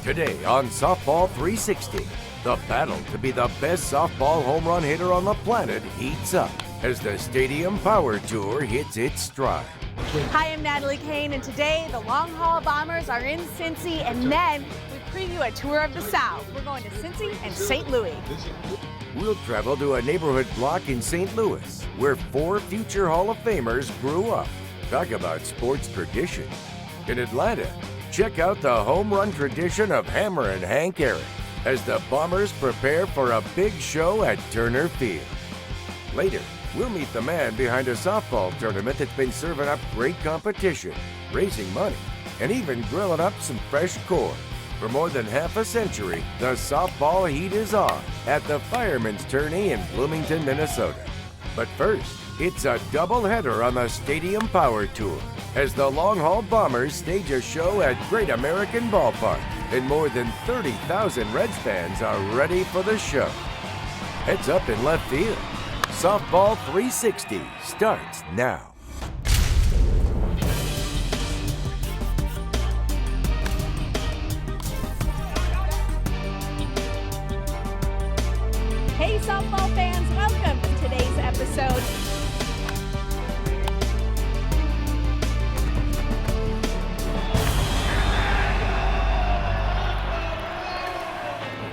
Today on Softball 360, the battle to be the best softball home run hitter on the planet heats up as the Stadium Power Tour hits its stride. Hi, I'm Natalie Kane, and today the Long Haul Bombers are in Cincy, and then we preview a tour of the South. We're going to Cincy and St. Louis. We'll travel to a neighborhood block in St. Louis, where 4 future Hall of Famers grew up. Talk about sports tradition. In Atlanta, check out the home run tradition of Hammer and Hank Aaron as the Bombers prepare for a big show at Turner Field. Later, we'll meet the man behind a softball tournament that's been serving up great competition, raising money, and even grilling up some fresh corn. For more than half a century, the softball heat is on at the Fireman's Tourney in Bloomington, Minnesota. But first, it's a doubleheader on the Stadium Power Tour as the Long Haul Bombers stage a show at Great American Ballpark, and more than 30,000 Reds fans are ready for the show. Heads up in left field. Softball 360 starts now. Hey, softball fans, welcome to today's episode.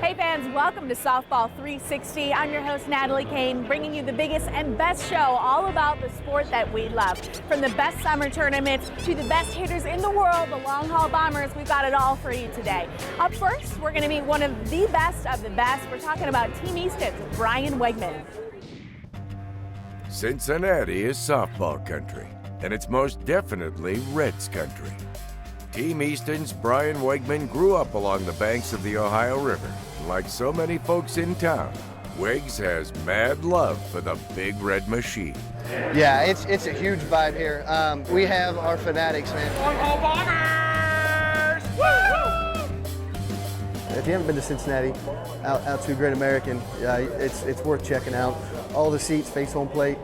Hey fans, welcome to Softball 360. I'm your host, Natalie Kane, bringing you the biggest and best show all about the sport that we love. From the best summer tournaments to the best hitters in the world, the Long Haul Bombers, we've got it all for you today. Up first, we're going to meet one of the best of the best. We're talking about Team Easton's Brian Wegman. Cincinnati is softball country, and it's most definitely Reds country. Team Easton's Brian Wegman grew up along the banks of the Ohio River. Like so many folks in town, Wegs has mad love for the Big Red Machine. Yeah, it's a huge vibe here. We have our fanatics, man. Long Haul Bombers! Woo! If you haven't been to Cincinnati, out to Great American, it's worth checking out. All the seats face home plate.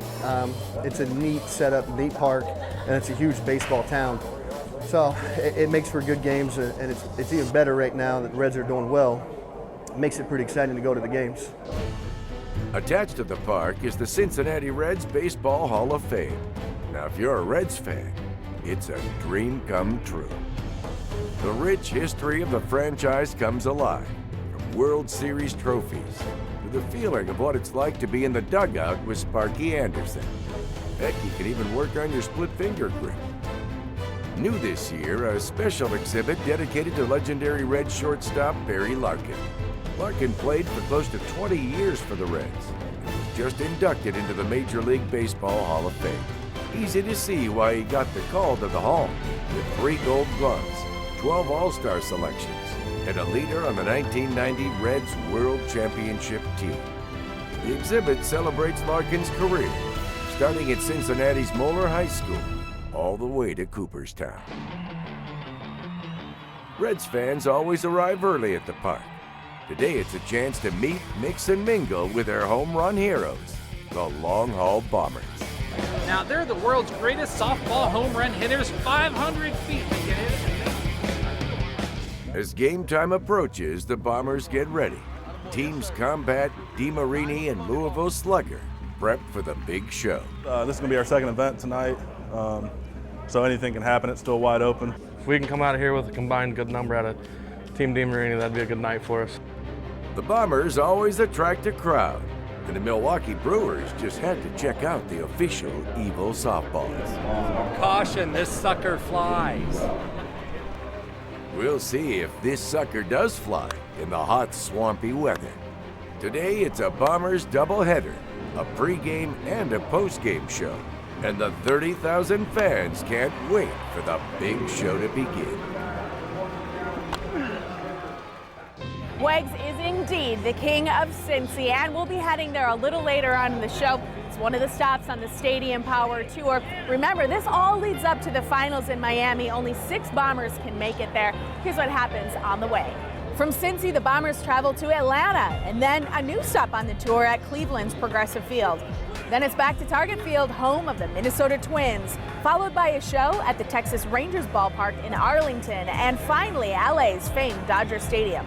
It's a neat setup, neat park, and it's a huge baseball town. So it makes for good games, and it's even better right now that the Reds are doing well. It makes it pretty exciting to go to the games. Attached to the park is the Cincinnati Reds Baseball Hall of Fame. Now, if you're a Reds fan, it's a dream come true. The rich history of the franchise comes alive, from World Series trophies to the feeling of what it's like to be in the dugout with Sparky Anderson. Heck, you can even work on your split finger grip. New this year, a special exhibit dedicated to legendary Red shortstop Barry Larkin. Larkin played for close to 20 years for the Reds and was just inducted into the Major League Baseball Hall of Fame. Easy to see why he got the call to the Hall, with 3 Gold Gloves, 12 All-Star selections, and a leader on the 1990 Reds World Championship team. The exhibit celebrates Larkin's career, starting at Cincinnati's Moeller High School, all the way to Cooperstown. Reds fans always arrive early at the park. Today it's a chance to meet, mix, and mingle with their home run heroes, the Long Haul Bombers. Now, they're the world's greatest softball home run hitters, 500 feet. They can hit it. As game time approaches, the Bombers get ready. Teams combat DeMarini and Louisville Slugger, prep for the big show. This is going to be our second event tonight, so anything can happen. It's still wide open. If we can come out of here with a combined good number out of Team DeMarini, that'd be a good night for us. The Bombers always attract a crowd, and the Milwaukee Brewers just had to check out the official Evil softballs. Caution, this sucker flies. We'll see if this sucker does fly in the hot, swampy weather. Today it's a Bombers doubleheader, a pregame and a postgame show, and the 30,000 fans can't wait for the big show to begin. Wegs is indeed the king of Cincy, and we'll be heading there a little later on in the show. It's one of the stops on the Stadium Power Tour. Remember, this all leads up to the finals in Miami. Only 6 Bombers can make it there. Here's what happens on the way. From Cincy, the Bombers travel to Atlanta, and then a new stop on the tour at Cleveland's Progressive Field. Then it's back to Target Field, home of the Minnesota Twins, followed by a show at the Texas Rangers ballpark in Arlington, and finally LA's famed Dodger Stadium.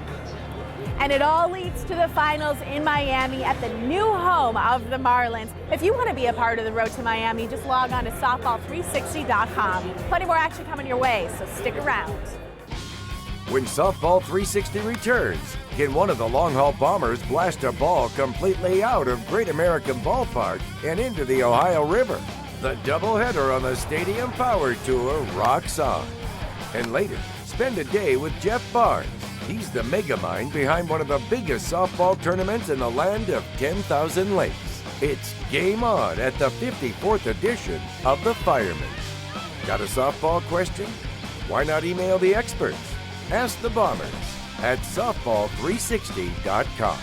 And it all leads to the finals in Miami at the new home of the Marlins. If you want to be a part of the road to Miami, just log on to softball360.com. Plenty more action coming your way, so stick around. When Softball 360 returns, can one of the long-haul Bombers blast a ball completely out of Great American Ballpark and into the Ohio River? The doubleheader on the Stadium Power Tour rocks on. And later, spend a day with Jeff Barnes. He's the megamind behind one of the biggest softball tournaments in the land of 10,000 lakes. It's Game On at the 54th edition of the Fireman. Got a softball question? Why not email the experts? Ask the Bombers at softball360.com.